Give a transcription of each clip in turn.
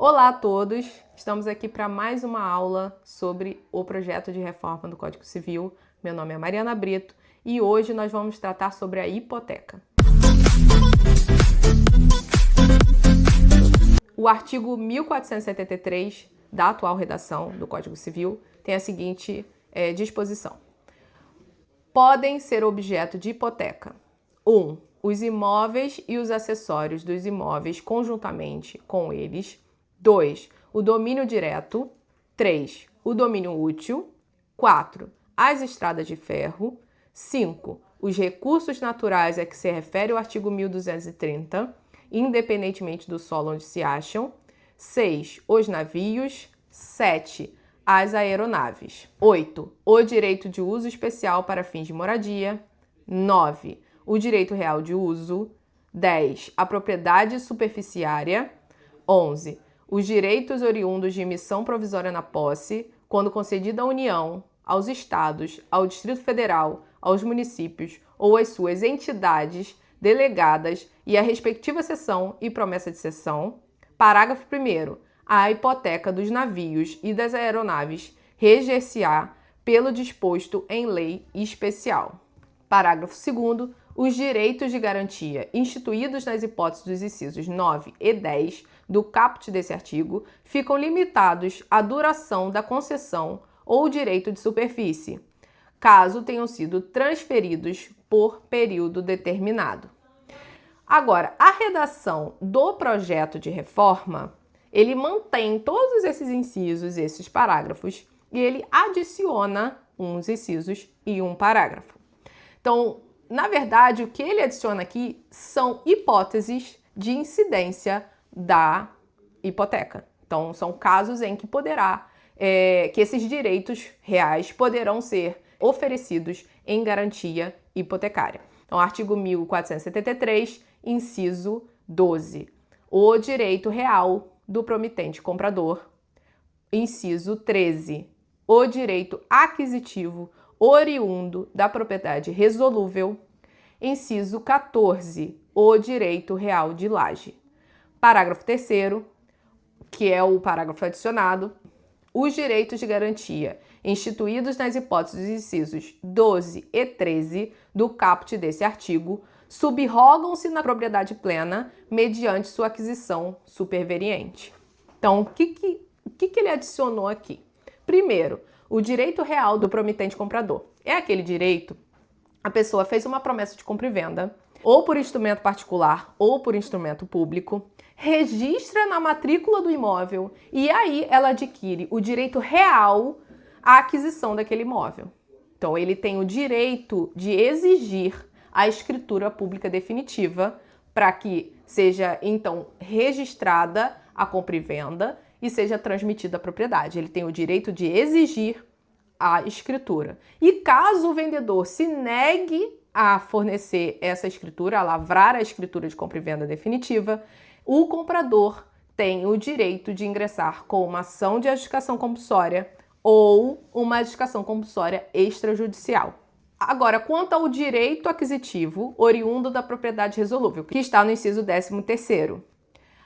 Olá a todos! Estamos aqui para mais uma aula sobre o projeto de reforma do Código Civil. Meu nome é Mariana Brito e hoje nós vamos tratar sobre a hipoteca. O artigo 1473 da atual redação do Código Civil tem a seguinte disposição. Podem ser objeto de hipoteca: 1. Os imóveis e os acessórios dos imóveis conjuntamente com eles. 2. O domínio direto. 3. O domínio útil. 4. As estradas de ferro. 5. Os recursos naturais a que se refere o artigo 1230, independentemente do solo onde se acham. 6. Os navios. 7. As aeronaves. 8. O direito de uso especial para fins de moradia. 9. O direito real de uso. 10. A propriedade superficiária. 11. Os direitos oriundos de emissão provisória na posse, quando concedida à União, aos Estados, ao Distrito Federal, aos municípios ou às suas entidades delegadas e a respectiva cessão e promessa de cessão. Parágrafo 1º. A hipoteca dos navios e das aeronaves reger-se-á pelo disposto em lei especial. Parágrafo 2º. Os direitos de garantia instituídos nas hipóteses dos incisos 9 e 10 do caput desse artigo ficam limitados à duração da concessão ou direito de superfície, caso tenham sido transferidos por período determinado. Agora, a redação do projeto de reforma, ele mantém todos esses incisos, esses parágrafos, e ele adiciona uns incisos e um parágrafo. Então, na verdade, o que ele adiciona aqui são hipóteses de incidência da hipoteca. Então, são casos em que que esses direitos reais poderão ser oferecidos em garantia hipotecária. Então, artigo 1473, inciso 12. O direito real do promitente comprador. Inciso 13. O direito aquisitivo oriundo da propriedade resolúvel. Inciso 14. O direito real de laje. Parágrafo 3º, que é o parágrafo adicionado. Os direitos de garantia instituídos nas hipóteses dos incisos 12 e 13 do caput desse artigo subrogam-se na propriedade plena mediante sua aquisição superveniente. Então, o que ele adicionou aqui? Primeiro, o direito real do promitente comprador. É aquele direito, a pessoa fez uma promessa de compra e venda, ou por instrumento particular ou por instrumento público, registra na matrícula do imóvel e aí ela adquire o direito real à aquisição daquele imóvel. Então, ele tem o direito de exigir a escritura pública definitiva para que seja, então, registrada a compra e venda e seja transmitida a propriedade. Ele tem o direito de exigir a escritura. E caso o vendedor se negue a fornecer essa escritura, a lavrar a escritura de compra e venda definitiva, o comprador tem o direito de ingressar com uma ação de adjudicação compulsória ou uma adjudicação compulsória extrajudicial. Agora, quanto ao direito aquisitivo oriundo da propriedade resolúvel, que está no inciso 13º.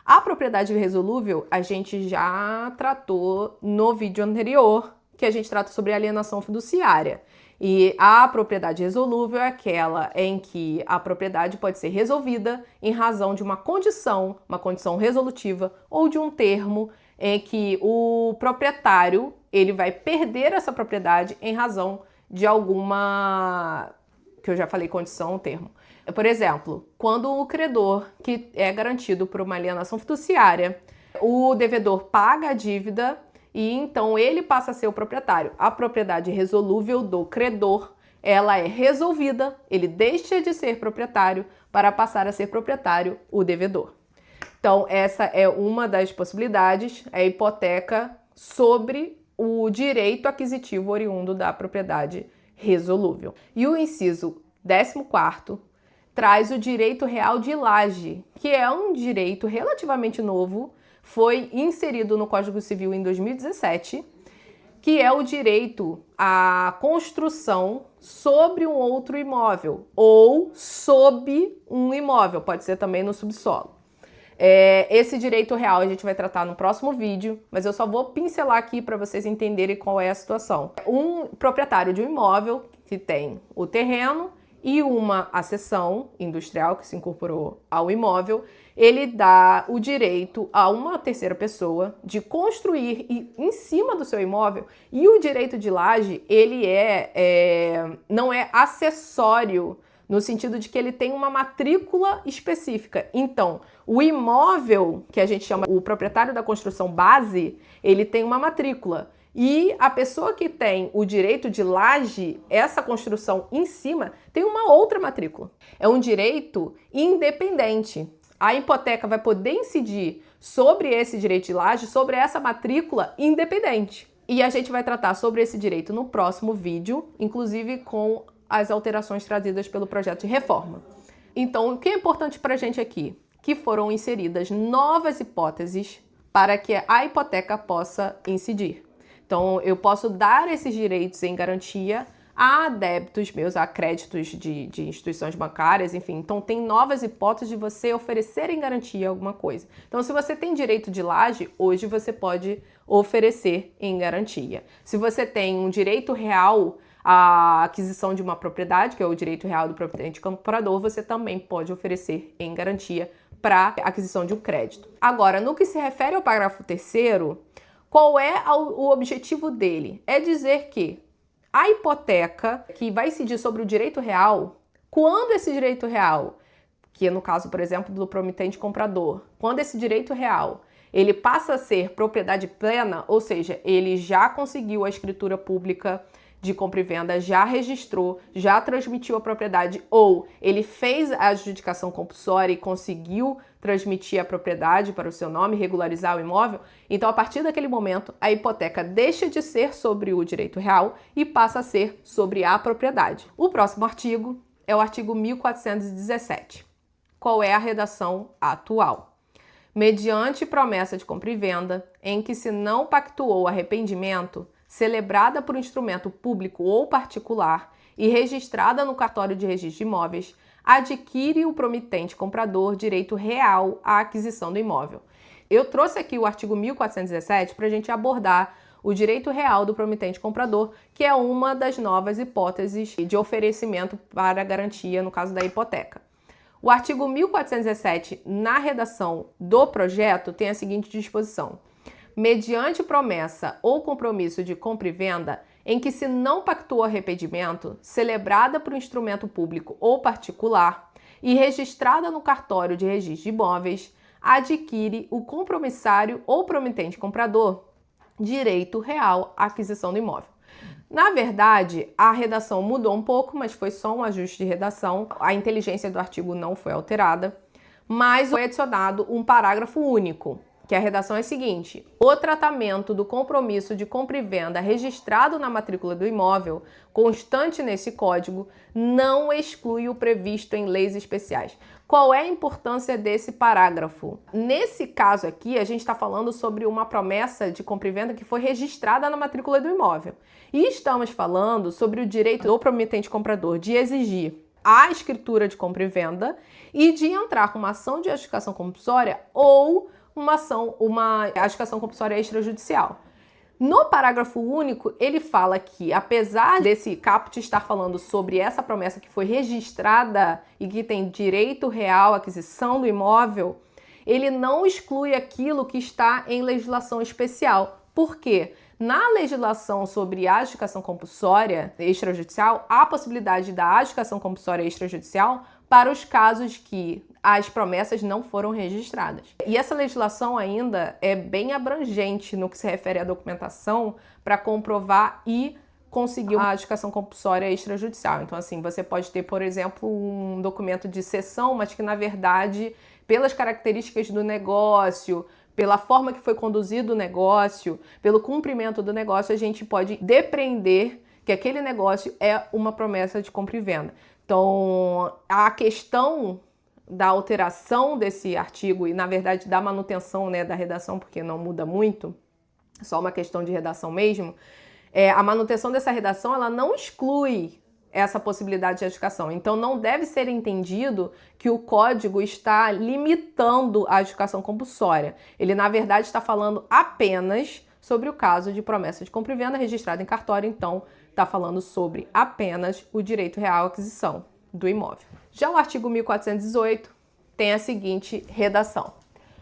A propriedade resolúvel a gente já tratou no vídeo anterior, que a gente trata sobre alienação fiduciária. E a propriedade resolúvel é aquela em que a propriedade pode ser resolvida em razão de uma condição resolutiva ou de um termo em que o proprietário ele vai perder essa propriedade em razão de alguma, que eu já falei, condição ou termo. Por exemplo, quando o credor, que é garantido por uma alienação fiduciária, o devedor paga a dívida e então ele passa a ser o proprietário. A propriedade resolúvel do credor, ela é resolvida, ele deixa de ser proprietário para passar a ser proprietário o devedor. Então, essa é uma das possibilidades, a hipoteca sobre o direito aquisitivo oriundo da propriedade resolúvel. E o inciso 14º traz o direito real de laje, que é um direito relativamente novo, foi inserido no Código Civil em 2017, que é o direito à construção sobre um outro imóvel ou sob um imóvel, pode ser também no subsolo. Esse direito real a gente vai tratar no próximo vídeo, mas eu só vou pincelar aqui para vocês entenderem qual é a situação. Um proprietário de um imóvel que tem o terreno e uma accessão industrial que se incorporou ao imóvel, ele dá o direito a uma terceira pessoa de construir em cima do seu imóvel, e o direito de laje, ele não é acessório, no sentido de que ele tem uma matrícula específica. Então, o imóvel, que a gente chama o proprietário da construção base, ele tem uma matrícula. E a pessoa que tem o direito de laje, essa construção em cima, tem uma outra matrícula. É um direito independente. A hipoteca vai poder incidir sobre esse direito de laje, sobre essa matrícula independente. E a gente vai tratar sobre esse direito no próximo vídeo, inclusive com as alterações trazidas pelo projeto de reforma. Então, o que é importante para a gente aqui? Que foram inseridas novas hipóteses para que a hipoteca possa incidir. Então, eu posso dar esses direitos em garantia a débitos meus, a créditos de instituições bancárias, enfim. Então, tem novas hipóteses de você oferecer em garantia alguma coisa. Então, se você tem direito de laje, hoje você pode oferecer em garantia. Se você tem um direito real à aquisição de uma propriedade, que é o direito real do proprietante comprador, você também pode oferecer em garantia para aquisição de um crédito. Agora, no que se refere ao parágrafo 3º, qual é o objetivo dele? É dizer que a hipoteca que vai incidir sobre o direito real, quando esse direito real, que no caso, por exemplo, do promitente comprador, quando esse direito real ele passa a ser propriedade plena, ou seja, ele já conseguiu a escritura pública de compra e venda, já registrou, já transmitiu a propriedade, ou ele fez a adjudicação compulsória e conseguiu transmitir a propriedade para o seu nome, regularizar o imóvel, então a partir daquele momento a hipoteca deixa de ser sobre o direito real e passa a ser sobre a propriedade. O próximo artigo é o artigo 1417. Qual é a redação atual? Mediante promessa de compra e venda, em que se não pactuou arrependimento, celebrada por instrumento público ou particular e registrada no cartório de registro de imóveis, adquire o promitente comprador direito real à aquisição do imóvel. Eu trouxe aqui o artigo 1417 para a gente abordar o direito real do promitente comprador, que é uma das novas hipóteses de oferecimento para a garantia no caso da hipoteca. O artigo 1417, na redação do projeto, tem a seguinte disposição: mediante promessa ou compromisso de compra e venda, em que se não pactuou arrependimento, celebrada por instrumento público ou particular e registrada no cartório de registro de imóveis, adquire o compromissário ou promitente comprador direito real à aquisição do imóvel. Na verdade, a redação mudou um pouco, mas foi só um ajuste de redação. A inteligência do artigo não foi alterada, mas foi adicionado um parágrafo único, que a redação é a seguinte: o tratamento do compromisso de compra e venda registrado na matrícula do imóvel, constante nesse código, não exclui o previsto em leis especiais. Qual é a importância desse parágrafo? Nesse caso aqui, a gente está falando sobre uma promessa de compra e venda que foi registrada na matrícula do imóvel. E estamos falando sobre o direito do promitente comprador de exigir a escritura de compra e venda e de entrar com uma ação de adjudicação compulsória ou uma adjudicação compulsória extrajudicial. No parágrafo único, ele fala que, apesar desse caput estar falando sobre essa promessa que foi registrada e que tem direito real à aquisição do imóvel, ele não exclui aquilo que está em legislação especial. Por quê? Na legislação sobre a adjudicação compulsória extrajudicial, há a possibilidade da adjudicação compulsória extrajudicial para os casos que as promessas não foram registradas. E essa legislação ainda é bem abrangente no que se refere à documentação para comprovar e conseguir uma adjudicação compulsória extrajudicial. Então, assim, você pode ter, por exemplo, um documento de cessão, mas que, na verdade, pelas características do negócio, pela forma que foi conduzido o negócio, pelo cumprimento do negócio, a gente pode depreender que aquele negócio é uma promessa de compra e venda. Então, a questão da alteração desse artigo e, na verdade, da manutenção, né, da redação, porque não muda muito, só uma questão de redação mesmo, a manutenção dessa redação ela não exclui essa possibilidade de adjudicação. Então, não deve ser entendido que o código está limitando a adjudicação compulsória. Ele, na verdade, está falando apenas sobre o caso de promessa de compra e venda registrada em cartório, então está falando sobre apenas o direito real à aquisição do imóvel. Já o artigo 1418 tem a seguinte redação: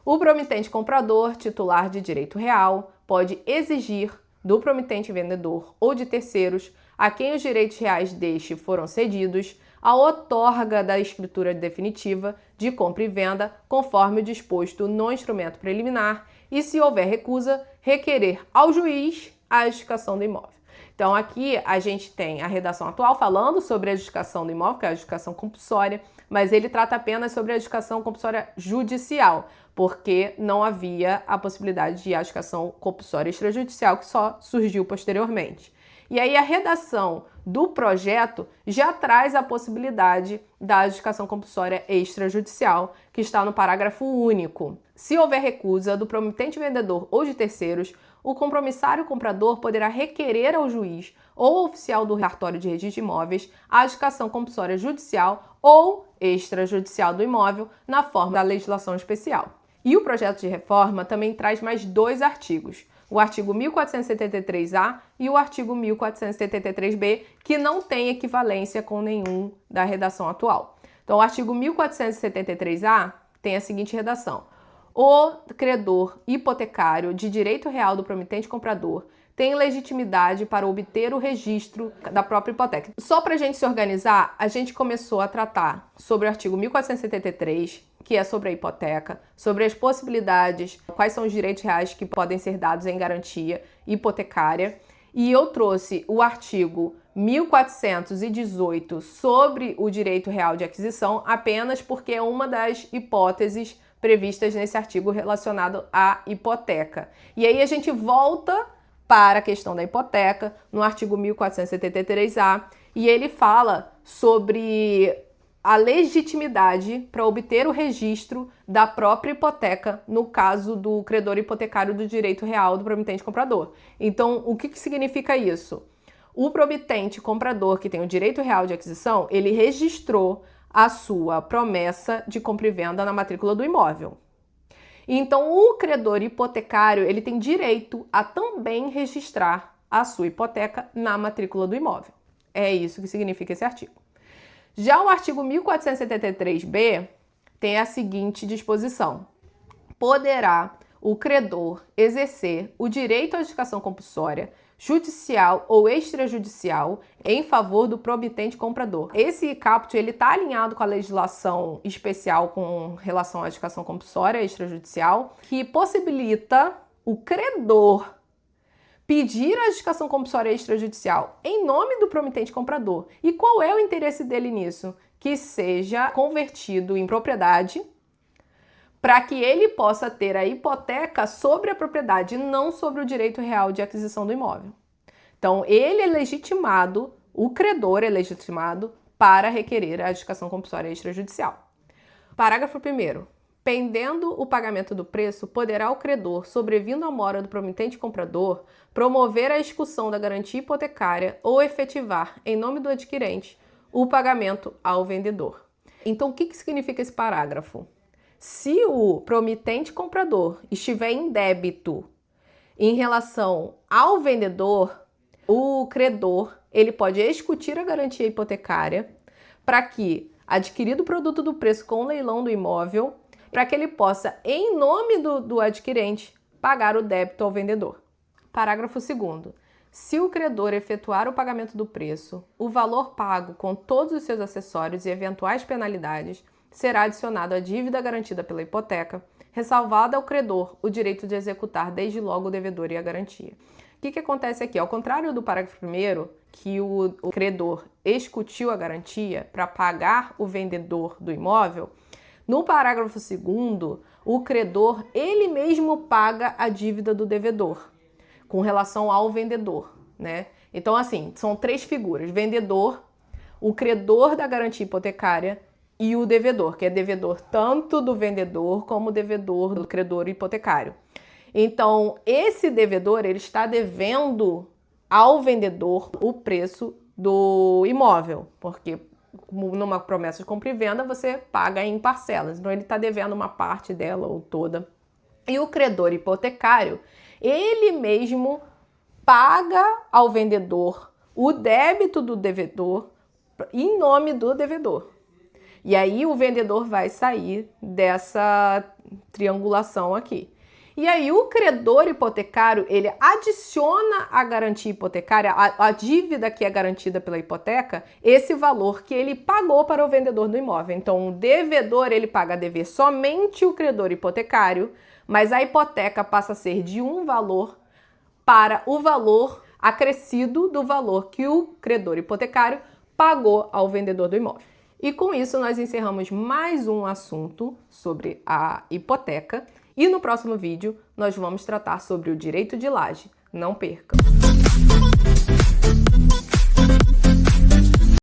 o promitente comprador, titular de direito real, pode exigir do promitente vendedor ou de terceiros a quem os direitos reais deste foram cedidos a outorga da escritura definitiva de compra e venda, conforme o disposto no instrumento preliminar, e, se houver recusa, requerer ao juiz a adjudicação do imóvel. Então, aqui a gente tem a redação atual falando sobre a adjudicação do imóvel, que é a adjudicação compulsória, mas ele trata apenas sobre a adjudicação compulsória judicial, porque não havia a possibilidade de adjudicação compulsória extrajudicial, que só surgiu posteriormente. E aí a redação do projeto já traz a possibilidade da adjudicação compulsória extrajudicial, que está no parágrafo único. Se houver recusa do promitente vendedor ou de terceiros, o compromissário comprador poderá requerer ao juiz ou oficial do cartório de registro de imóveis a adjudicação compulsória judicial ou extrajudicial do imóvel na forma da legislação especial. E o projeto de reforma também traz mais 2 artigos, o artigo 1473-A e o artigo 1473-B, que não tem equivalência com nenhum da redação atual. Então, o artigo 1473-A tem a seguinte redação: o credor hipotecário de direito real do promitente comprador tem legitimidade para obter o registro da própria hipoteca. Só para a gente se organizar, a gente começou a tratar sobre o artigo 1473, que é sobre a hipoteca, sobre as possibilidades, quais são os direitos reais que podem ser dados em garantia hipotecária. E eu trouxe o artigo 1418 sobre o direito real de aquisição apenas porque é uma das hipóteses previstas nesse artigo relacionado à hipoteca. E aí a gente volta para a questão da hipoteca no artigo 1473-A e ele fala sobre a legitimidade para obter o registro da própria hipoteca no caso do credor hipotecário do direito real do promitente comprador. Então, o que significa isso? O promitente comprador que tem o direito real de aquisição, ele registrou a sua promessa de compra e venda na matrícula do imóvel. Então, o credor hipotecário, ele tem direito a também registrar a sua hipoteca na matrícula do imóvel. É isso que significa esse artigo. Já o artigo 1473-B tem a seguinte disposição: poderá o credor exercer o direito à adjudicação compulsória judicial ou extrajudicial em favor do promitente comprador. Esse caput ele está alinhado com a legislação especial com relação à adjudicação compulsória extrajudicial, que possibilita o credor pedir a adjudicação compulsória extrajudicial em nome do promitente comprador. E qual é o interesse dele nisso? Que seja convertido em propriedade para que ele possa ter a hipoteca sobre a propriedade, não sobre o direito real de aquisição do imóvel. Então, ele é legitimado, o credor é legitimado para requerer a adjudicação compulsória extrajudicial. Parágrafo 1º. Pendendo o pagamento do preço, poderá o credor, sobrevindo à mora do promitente comprador, promover a execução da garantia hipotecária ou efetivar, em nome do adquirente, o pagamento ao vendedor. Então, o que significa esse parágrafo? Se o promitente comprador estiver em débito em relação ao vendedor, o credor ele pode executar a garantia hipotecária para que, adquirido o produto do preço com o leilão do imóvel, para que ele possa, em nome do adquirente, pagar o débito ao vendedor. Parágrafo 2º. Se o credor efetuar o pagamento do preço, o valor pago com todos os seus acessórios e eventuais penalidades será adicionado à dívida garantida pela hipoteca, ressalvado ao credor o direito de executar desde logo o devedor e a garantia. O que acontece aqui? Ao contrário do parágrafo 1º, que o credor executiu a garantia para pagar o vendedor do imóvel, no parágrafo 2º, o credor ele mesmo paga a dívida do devedor com relação ao vendedor, né? Então, assim, são 3 figuras: vendedor, o credor da garantia hipotecária e o devedor, que é devedor tanto do vendedor como devedor do credor hipotecário. Então, esse devedor ele está devendo ao vendedor o preço do imóvel, porque numa promessa de compra e venda você paga em parcelas, então ele está devendo uma parte dela ou toda. E o credor hipotecário, ele mesmo paga ao vendedor o débito do devedor em nome do devedor. E aí o vendedor vai sair dessa triangulação aqui. E aí o credor hipotecário, ele adiciona à garantia hipotecária, a dívida que é garantida pela hipoteca, esse valor que ele pagou para o vendedor do imóvel. Então o devedor, ele paga a dever somente o credor hipotecário, mas a hipoteca passa a ser de um valor para o valor acrescido do valor que o credor hipotecário pagou ao vendedor do imóvel. E com isso nós encerramos mais um assunto sobre a hipoteca e no próximo vídeo nós vamos tratar sobre o direito de laje. Não perca!